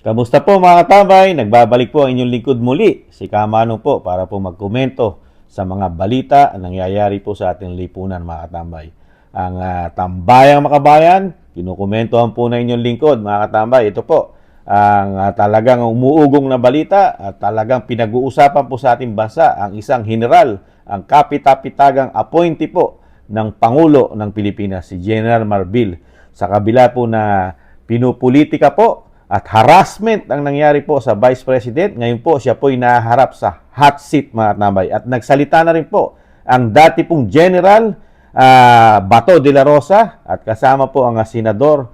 Kamusta po mga katabay? Nagbabalik po ang inyong lingkod muli, si Kamanong po, para po magkomento sa mga balita na nangyayari po sa ating lipunan mga katambay. Ang tambayang makabayan, kinukomentohan po na inyong lingkod mga katambay. Ito po, ang talagang umuugong na balita at talagang pinag-uusapan po sa ating bansa ang isang general, ang kapitapitagang appointee po ng Pangulo ng Pilipinas, si General Marbil. Sa kabila po na pinupolitika po at harassment ang nangyari po sa Vice President. Ngayon po siya po'y naharap sa hot seat mga katambay. At nagsalita na rin po ang dati pong General Bato de la Rosa at kasama po ang Senador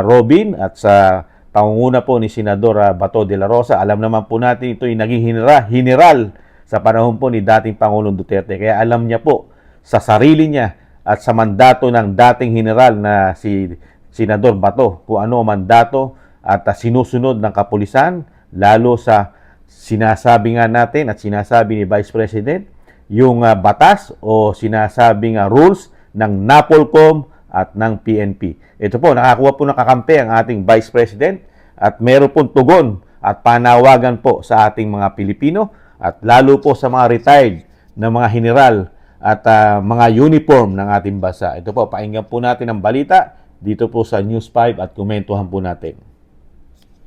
Robin at sa pangunguna po ni Senador Bato de la Rosa. Alam naman po natin ito'y naging general sa panahon po ni dating Pangulong Duterte. Kaya alam niya po sa sarili niya at sa mandato ng dating general na si Senador Bato kung ano ang mandato at sinusunod ng kapulisan, lalo sa sinasabi nga natin at sinasabi ni Vice President, yung batas o sinasabing rules ng NAPOLCOM at ng PNP. Ito po, nakakuha po ng kakampi ang ating Vice President at meron pong tugon at panawagan po sa ating mga Pilipino at lalo po sa mga retired na mga general at mga uniform ng ating bansa. Ito po, pakinggan po natin ang balita dito po sa News 5 at komentuhan po natin.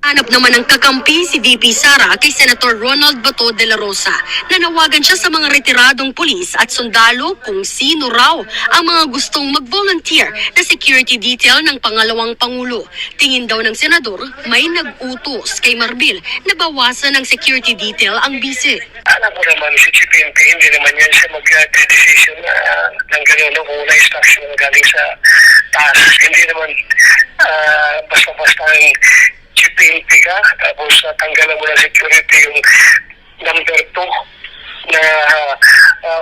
Hanap naman ng kakampi si VP Sara kay Senator Ronald Bato de la Rosa. Nanawagan siya sa mga retiradong pulis at sundalo kung sino raw ang mga gustong mag-volunteer na security detail ng pangalawang Pangulo. Tingin daw ng Senador, may nag-utos kay Marbil na bawasan ng security detail ang bise. Alam mo naman si Chief PNP, hindi naman yan siya mag-decision ng gano'n kung na instruction galing sa taas. Hindi naman basta-basta ang Chief PNP ka, tapos tanggalan mo ng security yung number 2 na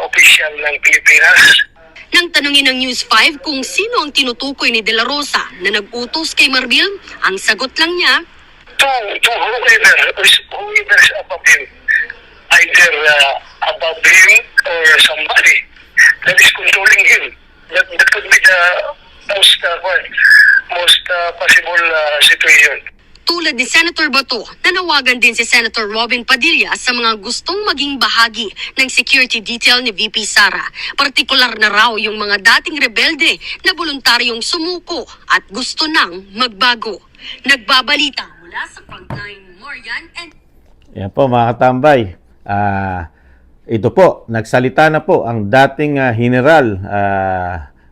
official ng Pilipinas. Nang tanungin ng News 5 kung sino ang tinutukoy ni De La Rosa na nag-utos kay Marbil, ang sagot lang niya, To whoever is above him, either above him or somebody that is controlling him. That could be the most possible situation. tulad ni Senator Bato, nanawagan din si Senator Robin Padilla sa mga gustong maging bahagi ng security detail ni VP Sara. Partikular na raw yung mga dating rebelde na voluntaryong sumuko at gusto nang magbago. Nagbabalita mula sa Frontline, Marian and... Yan po mga katambay. Ito po, nagsalita na po ang dating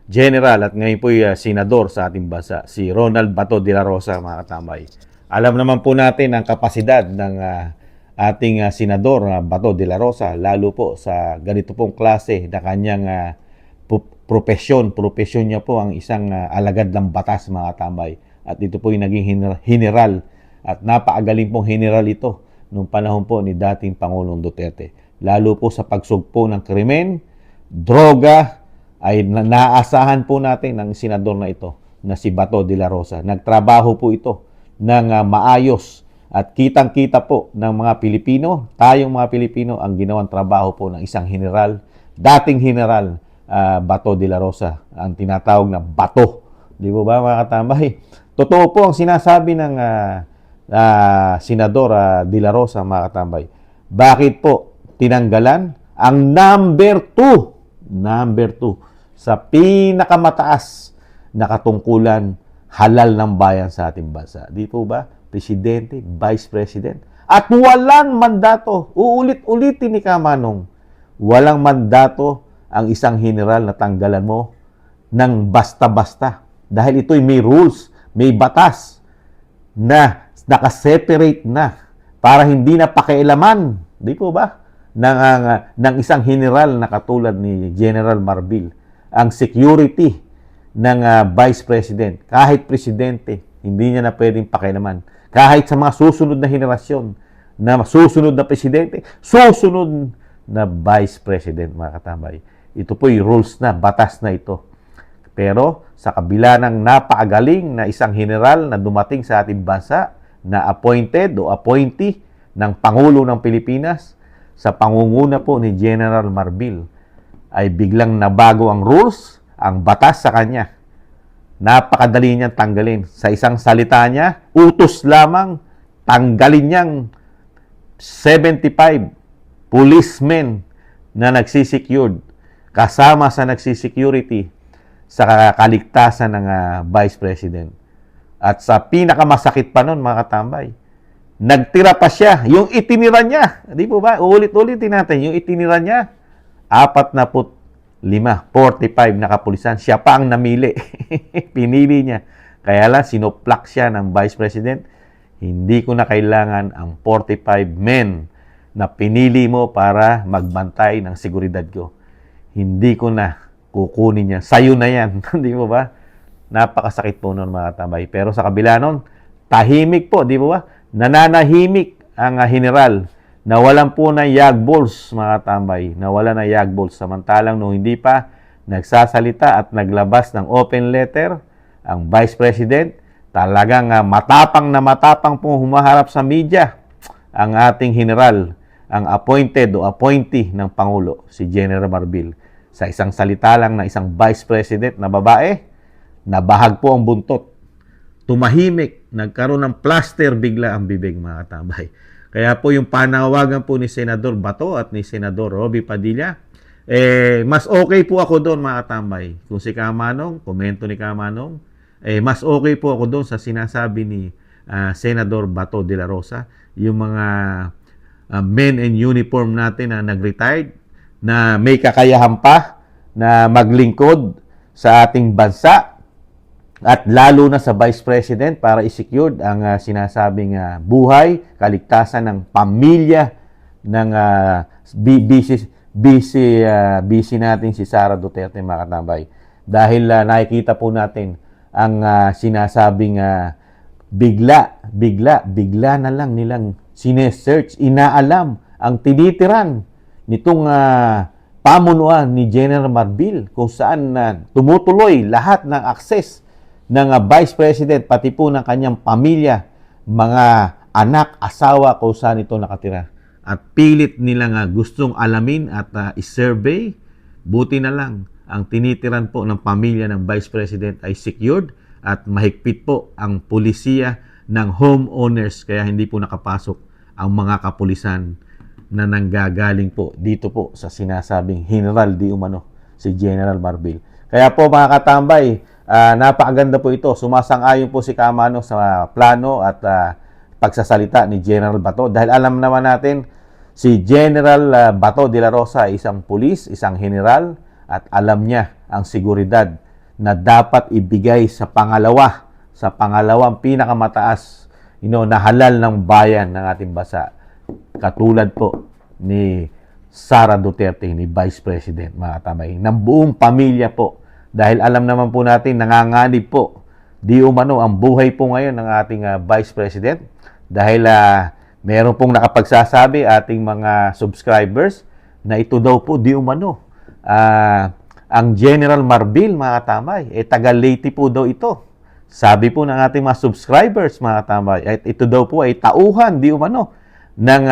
general at ngayon po senador sa ating bansa, si Ronald Bato de la Rosa mga katambay. Alam naman po natin ang kapasidad ng ating senador Bato de la Rosa, lalo po sa ganito pong klase na kanyang profesyon. Profesyon niya po ang isang alagad ng batas mga katambay. At ito po yung naging general at napakagaling pong general ito nung panahon po ni dating Pangulong Duterte. Lalo po sa pagsugpo ng krimen, droga, ay naasahan po natin ng senador na ito na si Bato de la Rosa. Nagtrabaho po ito ng maayos at kitang-kita po ng mga Pilipino, tayong mga Pilipino, ang ginawang trabaho po ng isang general, dating general Bato de la Rosa, ang tinatawag na Bato. Di ba mga katambay? Totoo po ang sinasabi ng Senador de la Rosa mga katambay. Bakit po tinanggalan ang number 2 sa pinakamataas na katungkulan halal ng bayan sa ating bansa? Di po ba? Presidente, Vice President. At walang mandato. Uulit-ulitin ni Kamanong. Walang mandato ang isang general na tanggalan mo ng basta-basta. Dahil ito'y may rules, may batas na nakaseparate na para hindi na pakialaman. Di po ba? Ng isang general na katulad ni General Marbil. Ang security ng Vice President, kahit Presidente, hindi niya na pwedeng pakialaman. Kahit sa mga susunod na henerasyon, na susunod na Presidente, susunod na Vice President, mga katambay. Ito po yung rules na, batas na ito. Pero sa kabila ng napakagaling na isang general na dumating sa ating bansa, na appointed o appointee ng Pangulo ng Pilipinas, sa pangunguna po ni General Marbil, ay biglang nabago ang rules, ang batas sa kanya. Napakadali niyang tanggalin. Sa isang salita niya, utos lamang, tanggalin niyang 75 policemen na nagsisecured kasama sa nagsisecurity sa kaligtasan ng Vice President. At sa pinakamasakit pa nun, mga katambay, nagtira pa siya. Yung itinira niya, di po ba? Ulit-ulitin natin, yung itinira niya, 45, 45 na kapulisan. Siya pa ang namili. Pinili niya. Kaya lang, sinuplak siya ng Vice President. Hindi ko na kailangan ang 45 men na pinili mo para magbantay ng seguridad ko. Hindi ko na kukunin niya. Sa'yo na yan. Di po ba? Napakasakit po nun, mga katambay. Pero sa kabila nun, tahimik po, di ba? Nananahimik ang general. Nawalan po ng yagballs, mga katambay. Nawalan ng yagballs. Samantalang nung hindi pa nagsasalita at naglabas ng open letter, ang Vice President, talagang matapang na matapang po humaharap sa media ang ating general, ang appointed o appointee ng Pangulo, si General Marbil. Sa isang salita lang na isang Vice President na babae, nabahag po ang buntot. Tumahimik, nagkaroon ng plaster bigla ang bibig, mga katambay. Kaya po yung panawagan po ni Senador Bato at ni Senador Robby Padilla, mas okay po ako doon, mga katambay. Kung si Kamanong, komento ni Kamanong, mas okay po ako doon sa sinasabi ni Senador Bato de la Rosa, yung mga men in uniform natin na nag-retired, na may kakayahan pa na maglingkod sa ating bansa, at lalo na sa Vice President para i-secure ang sinasabing buhay, kaligtasan ng pamilya ng busy natin si Sara Duterte, mga katambay. Dahil nakikita po natin ang sinasabing bigla na lang nilang sinesearch, inaalam ang tinitiran nitong pamunuan ni General Marbil, kung saan tumutuloy lahat ng access ng Vice President, pati po ng kanyang pamilya, mga anak, asawa, kung saan ito nakatira. At pilit nilang gustong alamin at i-survey. Buti na lang, ang tinitiran po ng pamilya ng Vice President ay secured at mahigpit po ang pulisiya ng homeowners, kaya hindi po nakapasok ang mga kapulisan na nanggagaling po dito po sa sinasabing General di umano, si General Marbil. Kaya po, mga katambay, napakaganda po ito. Sumasang-ayon po si Kamano sa plano at pagsasalita ni General Bato. Dahil alam naman natin, si General Bato de la Rosa ay isang pulis, isang general, at alam niya ang seguridad na dapat ibigay sa pangalawang pinakamataas, na halal ng bayan ng ating bansa. Katulad po ni Sara Duterte, ni Vice President, mga katambay, ng buong pamilya po. Dahil alam naman po natin, nanganganib po di umano ang buhay po ngayon ng ating Vice President. Dahil meron pong nakapagsasabi ating mga subscribers na ito daw po di umano. Ang General Marbil, mga katambay, taga Leyte po daw ito. Sabi po ng ating mga subscribers, mga katambay, ito daw po ay tauhan di umano ng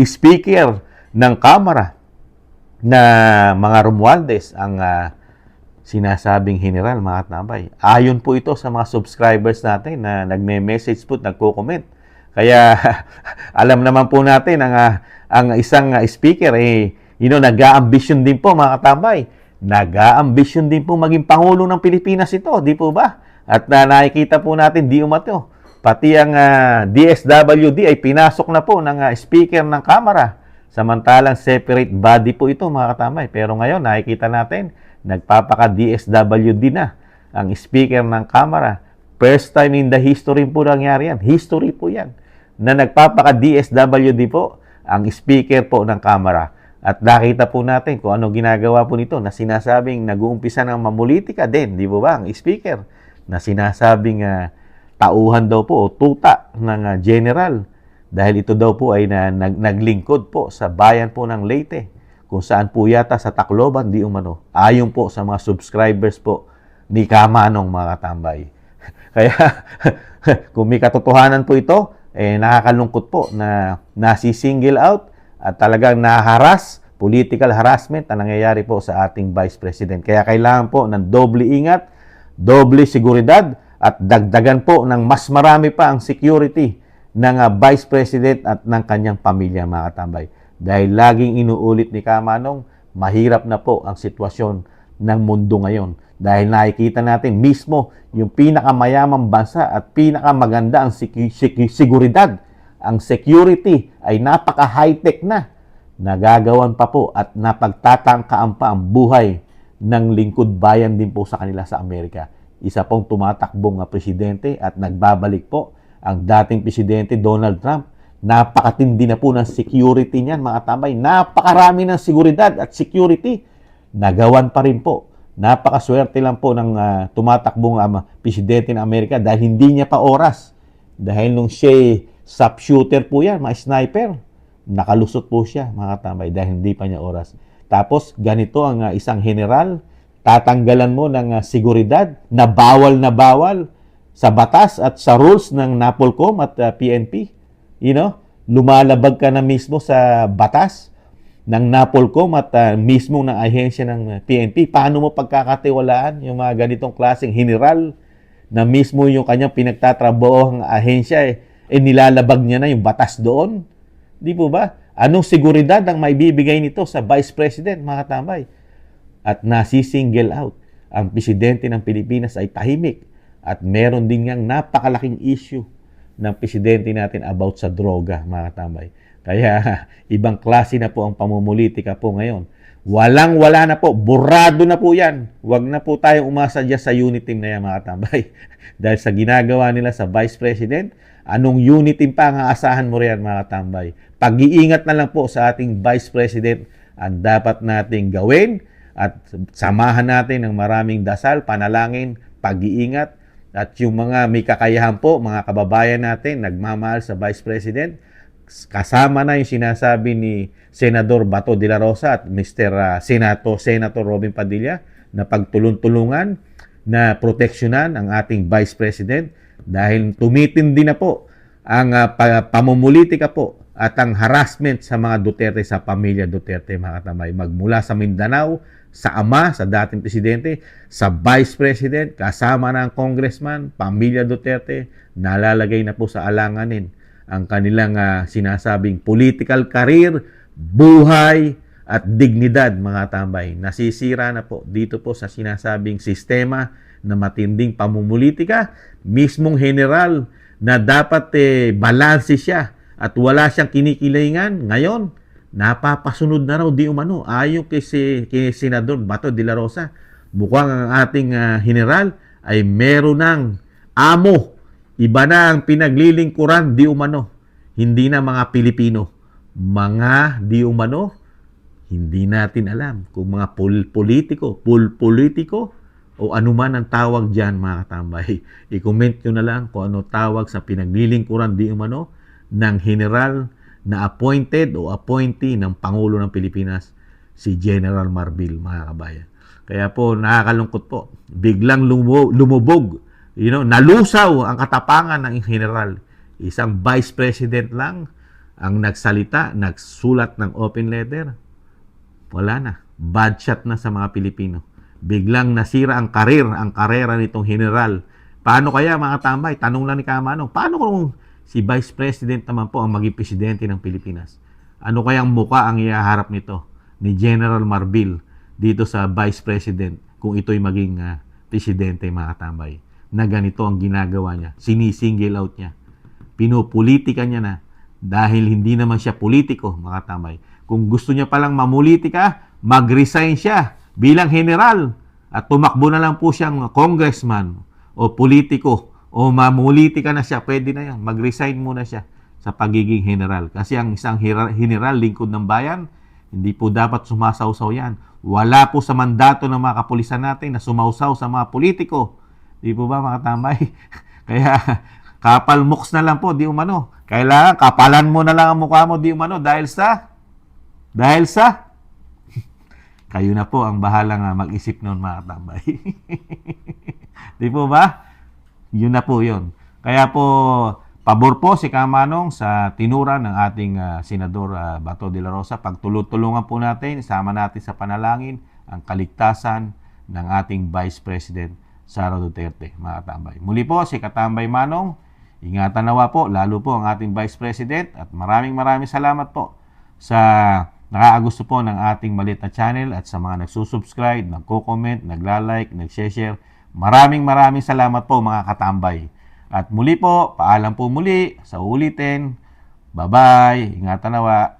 speaker ng Kamara na mga Romualdez, ang sinasabing general, mga katambay. Ayon po ito sa mga subscribers natin na nagme-message po, nagko-comment. Kaya alam naman po natin ang isang speaker nag-a-ambition din po, mga katambay. Nag-a-ambition din po maging Pangulo ng Pilipinas ito, di po ba? At nakikita po natin di umato. Pati ang DSWD ay pinasok na po ng speaker ng Kamara. Samantalang separate body po ito, mga katambay. Pero ngayon nakikita natin, nagpapaka-DSWD na ang speaker ng Kamara. First time in the history po nangyari yan. History po yan. Na nagpapaka-DSWD po ang speaker po ng Kamara. At nakita po natin kung ano ginagawa po nito, na sinasabing nag-uumpisa ng mamulitika din, di ba ang speaker? Na sinasabing tauhan daw po o tuta ng general. Dahil ito daw po ay naglingkod po sa bayan po ng Leyte, kung saan po yata sa Tacloban di umano. Ayon po sa mga subscribers po ni Kamanong, mga katambay. Kaya kung may katotohanan po ito, nakakalungkot po na nasi-single out at talagang naharas, political harassment ang nangyayari po sa ating Vice President. Kaya kailangan po ng doble ingat, doble seguridad, at dagdagan po ng mas marami pa ang security ng Vice President at ng kanyang pamilya, mga katambay. Dahil laging inuulit ni Kamanong, mahirap na po ang sitwasyon ng mundo ngayon. Dahil nakikita natin mismo yung pinakamayamang bansa at pinakamaganda ang seguridad. Ang security ay napaka-high-tech na. Nagagawan pa po at napagtatangkaan pa ang buhay ng lingkod bayan din po sa kanila sa Amerika. Isa pong tumatakbong presidente at nagbabalik po ang dating presidente Donald Trump. Napakatindi na po ng security niyan, mga tambay. Napakarami ng seguridad at security. Nagawan pa rin po. Napakaswerte lang po ng tumatakbong presidente ng Amerika dahil hindi niya pa oras. Dahil nung siya sharpshooter po yan, mga sniper, nakalusot po siya, mga tambay, dahil hindi pa niya oras. Tapos, ganito ang isang general, tatanggalan mo ng seguridad na bawal sa batas at sa rules ng NAPOLCOM at PNP. Lumalabag ka na mismo sa batas ng NAPOLCOM at mismo ng ahensya ng PNP. Paano mo pagkakatiwalaan yung mga ganitong klaseng general na mismo yung kanyang pinagtatrabaho ang ahensya nilalabag niya na yung batas doon? Di po ba? Anong seguridad ang maibibigay nito sa Vice President, mga tambay? At nasisingle out. Ang presidente ng Pilipinas ay tahimik. At meron din ngang napakalaking issue ng presidente natin about sa droga, mga tambay. Kaya ibang klase na po ang pamumulitika po ngayon. Walang-wala na po. Burado na po yan. Huwag na po tayong umasa dyan sa unit team na yan, mga tambay. Dahil sa ginagawa nila sa Vice President, anong unit team pa ang aasahan mo riyan, mga tambay? Pag-iingat na lang po sa ating Vice President ang dapat nating gawin at samahan natin ng maraming dasal, panalangin, pag-iingat at yung mga may kakayahan po, mga kababayan natin, nagmamahal sa Vice President, kasama na yung sinasabi ni Senador Bato de la Rosa at Mr. Senator Robin Padilla na pagtulong-tulungan na proteksyonan ang ating Vice President dahil tumitindi na po ang pamumulitika po at ang harassment sa mga Duterte, sa pamilya Duterte, mga katamay. Magmula sa Mindanao, sa ama, sa dating presidente, sa Vice President, kasama na ang congressman, pamilya Duterte, nalalagay na po sa alanganin ang kanilang sinasabing political career, buhay, at dignidad, mga tambay. Nasisira na po dito po sa sinasabing sistema na matinding pamumulitika, mismong general na dapat balanse siya at wala siyang kinikilingan. Ngayon, napapasunod na raw di umano. Ayon kay Senador Bato de la Rosa, mukhang ang ating general ay meron ng amo. Iba na ang pinaglilingkuran di umano. Hindi na mga Pilipino. Mga di umano, hindi natin alam kung mga politiko o anuman ang tawag dyan, mga katambay. I-comment nyo na lang kung ano tawag sa pinaglilingkuran di umano ng general na appointed o appointee ng Pangulo ng Pilipinas, si General Marbil, mga kabayan. Kaya po, nakakalungkot po. Biglang lumubog, nalusaw ang katapangan ng general. Isang vice president lang ang nagsalita, nagsulat ng open letter. Wala na. Bad shot na sa mga Pilipino. Biglang nasira ang karera nitong general. Paano kaya, mga tambay? Tanong lang ni Kamanong, paano kung si Vice President naman po ang maging presidente ng Pilipinas? Ano kayang muka ang ihaharap nito ni General Marbil dito sa Vice President kung ito'y maging presidente, mga tambay? Na ganito ang ginagawa niya. Sinisingle out niya. Pinupolitika niya na dahil hindi naman siya politiko, mga tambay. Kung gusto niya palang mamulitika, mag-resign siya bilang general at tumakbo na lang po siyang congressman o politiko o mamulitika na siya, pwede na yan. Mag-resign muna siya sa pagiging general. Kasi ang isang general, lingkod ng bayan, hindi po dapat sumasawsaw yan. Wala po sa mandato ng mga kapulisan natin na sumawsaw sa mga politiko. Di po ba, mga tambay? Kaya, kapal moks na lang po, di umano. Kailangan, kapalan mo na lang ang mukha mo, di umano, dahil sa kayo na po ang bahalang mag-isip noon, mga tambay. Di po ba? Yun na po yun. Kaya po, pabor po si Kamanong sa tinura ng ating Senador Bato de la Rosa. Pagtulungan po natin, isama natin sa panalangin ang kaligtasan ng ating Vice President Sara Duterte, mga katambay. Muli po, si Katambay Manong, Ingatan nawa po, lalo po ang ating Vice President at maraming salamat po sa nakaagusto po ng ating maliit na channel at sa mga nagsusubscribe, nagko-comment, nagla-like, nag-share. Maraming salamat po mga katambay. At muli po, paalam po muli, sa ulitin. Bye-bye, ingatan nawa.